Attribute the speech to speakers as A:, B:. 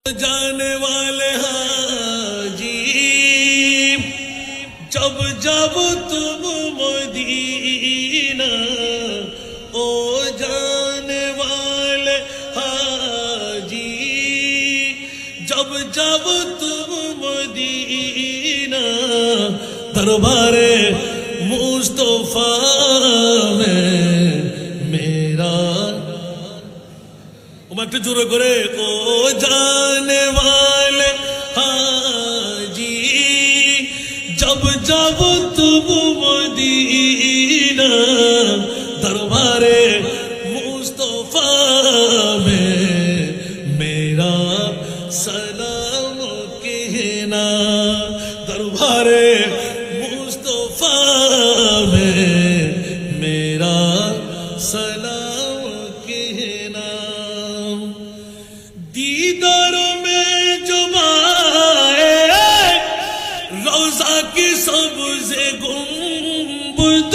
A: جانے والے حاجی جب جب تم مدینہ او جانے والے حاجی جب جب تم مدینہ دربار مصطفیٰ میں میرا একটু জোরে করে ও জানে वाले हाजी जब जब तुम मदीना दरबारे मुस्तफा में मेरा सलाम कहना दरबारे मुस्तफा में मेरा सलाम कहना दीदार में जुमाए रोजा की सबसे गुंबद